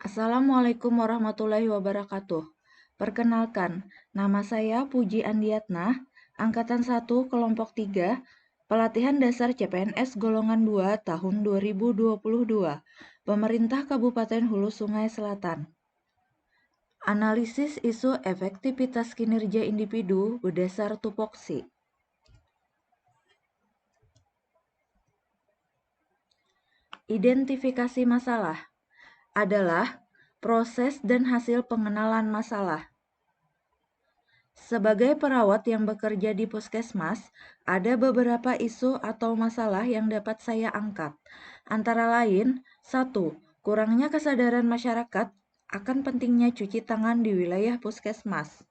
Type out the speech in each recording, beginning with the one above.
Assalamualaikum warahmatullahi wabarakatuh. Perkenalkan, nama saya Puji Andiatna, Angkatan 1 Kelompok 3, Pelatihan Dasar CPNS Golongan 2 tahun 2022, Pemerintah Kabupaten Hulu Sungai Selatan. Analisis isu efektivitas kinerja individu berdasar tupoksi. Identifikasi masalah adalah proses dan hasil pengenalan masalah. Sebagai perawat yang bekerja di puskesmas, ada beberapa isu atau masalah yang dapat saya angkat. Antara lain, 1. Kurangnya kesadaran masyarakat akan pentingnya cuci tangan di wilayah puskesmas.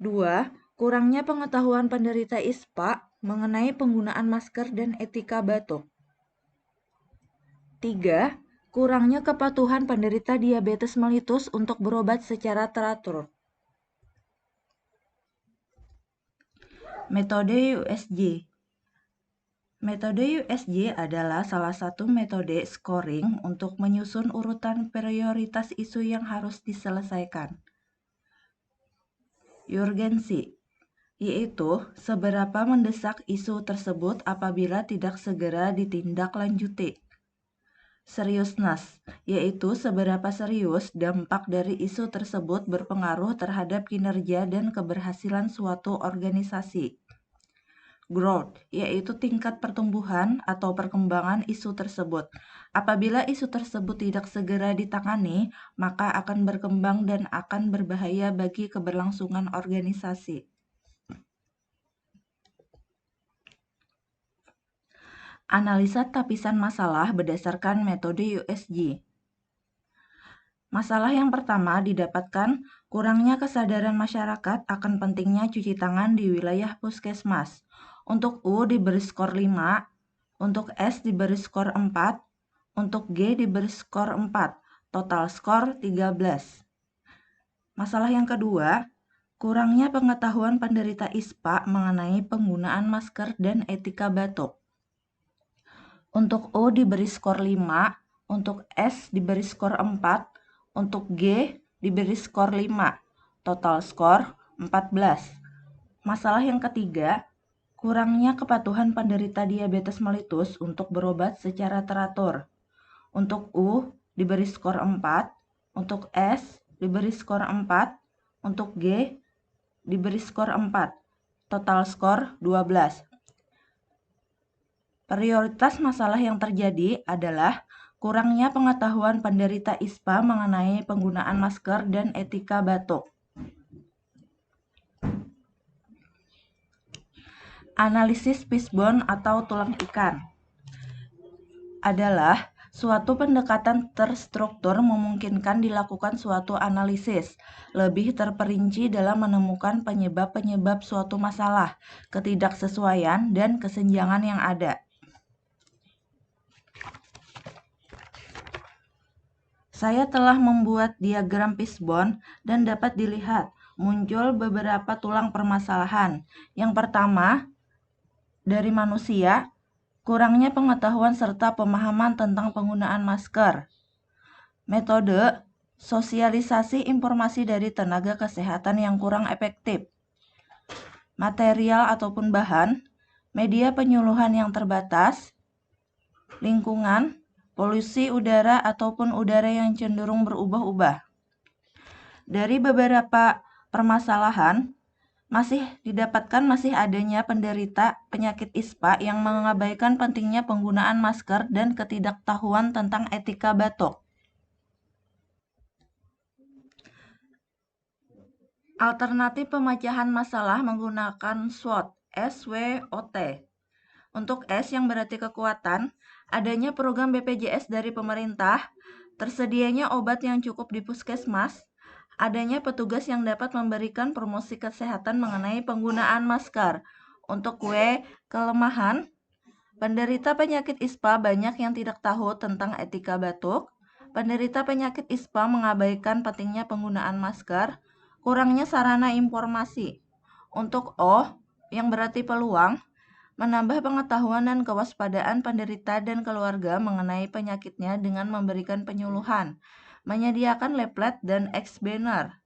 2. Kurangnya pengetahuan penderita ISPA mengenai penggunaan masker dan etika batuk. 3. Kurangnya kepatuhan penderita diabetes mellitus untuk berobat secara teratur. Metode USG. Metode USG adalah salah satu metode scoring untuk menyusun urutan prioritas isu yang harus diselesaikan. Urgensi, yaitu seberapa mendesak isu tersebut apabila tidak segera ditindaklanjuti. Seriousness, yaitu seberapa serius dampak dari isu tersebut berpengaruh terhadap kinerja dan keberhasilan suatu organisasi. Growth, yaitu tingkat pertumbuhan atau perkembangan isu tersebut. Apabila isu tersebut tidak segera ditangani, maka akan berkembang dan akan berbahaya bagi keberlangsungan organisasi. Analisa tapisan masalah berdasarkan metode USG. Masalah yang pertama didapatkan kurangnya kesadaran masyarakat akan pentingnya cuci tangan di wilayah puskesmas. Untuk U diberi skor 5, untuk S diberi skor 4, untuk G diberi skor 4, total skor 13. Masalah yang kedua, kurangnya pengetahuan penderita ISPA mengenai penggunaan masker dan etika batuk. Untuk O diberi skor 5, untuk S diberi skor 4, untuk G diberi skor 5, total skor 14. Masalah yang ketiga, kurangnya kepatuhan penderita diabetes mellitus untuk berobat secara teratur. Untuk U diberi skor 4, untuk S diberi skor 4, untuk G diberi skor 4, total skor 12. Prioritas masalah yang terjadi adalah kurangnya pengetahuan penderita ISPA mengenai penggunaan masker dan etika batuk. Analisis fishbone atau tulang ikan adalah suatu pendekatan terstruktur memungkinkan dilakukan suatu analisis lebih terperinci dalam menemukan penyebab-penyebab suatu masalah, ketidaksesuaian, dan kesenjangan yang ada. Saya telah membuat diagram fishbone dan dapat dilihat muncul beberapa tulang permasalahan. Yang pertama, dari manusia, kurangnya pengetahuan serta pemahaman tentang penggunaan masker. Metode sosialisasi informasi dari tenaga kesehatan yang kurang efektif. Material ataupun bahan, media penyuluhan yang terbatas, lingkungan, polusi udara ataupun udara yang cenderung berubah-ubah. Dari beberapa permasalahan, masih adanya penderita penyakit ISPA yang mengabaikan pentingnya penggunaan masker dan ketidaktahuan tentang etika batuk. Alternatif pemecahan masalah menggunakan SWOT, SWOT. Untuk S yang berarti kekuatan, adanya program BPJS dari pemerintah, tersedianya obat yang cukup di puskesmas, adanya petugas yang dapat memberikan promosi kesehatan mengenai penggunaan masker. Untuk W, kelemahan, penderita penyakit ISPA banyak yang tidak tahu tentang etika batuk, penderita penyakit ISPA mengabaikan pentingnya penggunaan masker, kurangnya sarana informasi. Untuk O, yang berarti peluang, menambah pengetahuan dan kewaspadaan penderita dan keluarga mengenai penyakitnya dengan memberikan penyuluhan, menyediakan leaflet dan ex-banner.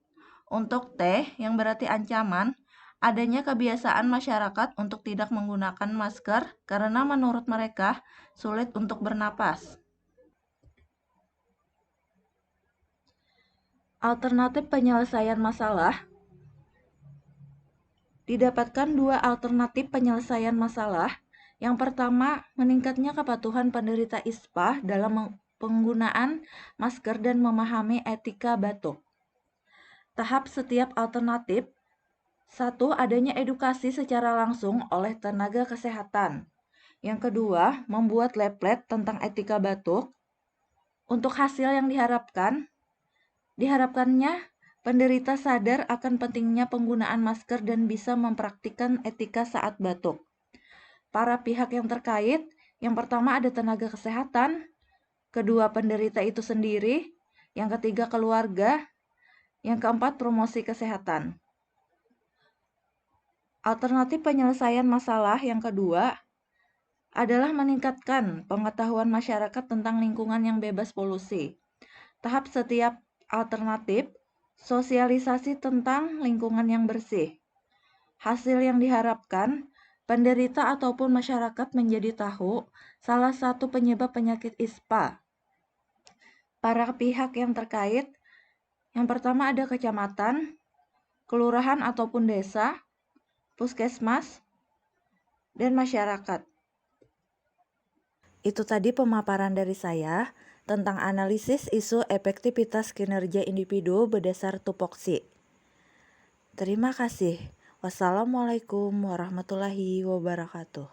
Untuk T, yang berarti ancaman, adanya kebiasaan masyarakat untuk tidak menggunakan masker karena menurut mereka sulit untuk bernapas. Alternatif penyelesaian masalah. Didapatkan dua alternatif penyelesaian masalah. Yang pertama, meningkatnya kepatuhan penderita ISPA dalam penggunaan masker dan memahami etika batuk. Tahap setiap alternatif. 1. Adanya edukasi secara langsung oleh tenaga kesehatan. Yang kedua, membuat leaflet tentang etika batuk. Untuk hasil yang diharapkannya penderita sadar akan pentingnya penggunaan masker dan bisa mempraktikkan etika saat batuk. Para pihak yang terkait, yang pertama ada tenaga kesehatan, kedua penderita itu sendiri, yang ketiga keluarga, yang keempat promosi kesehatan. Alternatif penyelesaian masalah yang kedua adalah meningkatkan pengetahuan masyarakat tentang lingkungan yang bebas polusi. Tahap setiap alternatif, sosialisasi tentang lingkungan yang bersih. Hasil yang diharapkan, penderita ataupun masyarakat menjadi tahu salah satu penyebab penyakit ISPA. Para pihak yang terkait, yang pertama ada kecamatan, kelurahan ataupun desa, puskesmas, dan masyarakat. Itu tadi pemaparan dari saya tentang analisis isu efektivitas kinerja individu berdasar tupoksi. Terima kasih. Wassalamualaikum warahmatullahi wabarakatuh.